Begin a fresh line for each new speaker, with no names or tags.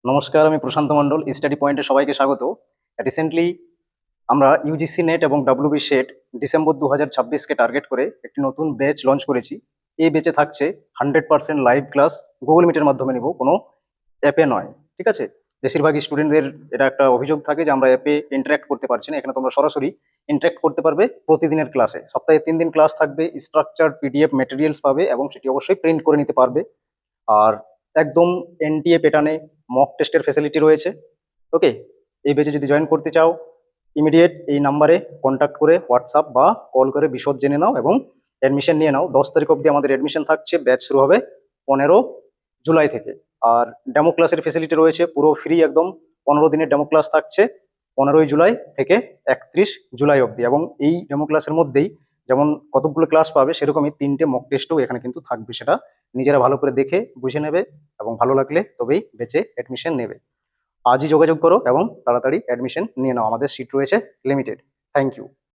নমস্কার, আমি প্রশান্ত মণ্ডল। স্টাডি পয়েন্টে সবাইকে স্বাগত। রিসেন্টলি আমরা ইউজিসি নেট এবং ডাব্লিউবি সেট ডিসেম্বর 2026কে টার্গেট করে একটি নতুন ব্যাচ লঞ্চ করেছি। এই ব্যাচে থাকছে 100% লাইভ ক্লাস। গুগল মিটের মাধ্যমে নিব, কোনো অ্যাপে নয়। ঠিক আছে? বেশিরভাগ স্টুডেন্টদের এটা একটা অভিযোগ থাকে যে আমরা অ্যাপে ইন্টারাক্ট করতে পারছি না। এখানে তোমরা সরাসরি ইন্টারাক্ট করতে পারবে প্রতিদিনের ক্লাসে। সপ্তাহে 3 দিন ক্লাস থাকবে, স্ট্রাকচার পিডিএফ মেটেরিয়ালস পাবে এবং সেটি অবশ্যই প্রিন্ট করে নিতে পারবে। আর একদম এনটিএ প্যাটার্নে মক টেস্টের ফেসিলিটি রয়েছে। ওকে, এই ব্যাচে যদি জয়েন করতে চাও, ইমিডিয়েট এই নাম্বারে কন্ট্যাক্ট করে হোয়াটসঅ্যাপ বা কল করে বিশদ জেনে নাও এবং অ্যাডমিশন নিয়ে নাও। 10 তারিখ অবধি আমাদের অ্যাডমিশন থাকছে। ব্যাচ শুরু হবে 15 জুলাই থেকে। আর ডেমো ক্লাসের ফেসিলিটি রয়েছে, পুরো ফ্রি একদম। 15 দিনের ডেমো ক্লাস থাকছে 15ই জুলাই থেকে 31 জুলাই অবধি। এবং এই ডেমো ক্লাসের মধ্যেই যেমন কতগুলো ক্লাস পাবে, সেরকমই 3টে মক টেস্টও এখানে কিন্তু থাকবে। সেটা নিজেরা ভালো করে দেখে বুঝে নেবে এবং ভালো লাগলে তবেই বেচে অ্যাডমিশন নেবে। আজই যোগাযোগ করো এবং তাড়াতাড়ি অ্যাডমিশন নিয়ে নাও, আমাদের সিট রয়েছে লিমিটেড। Thank you.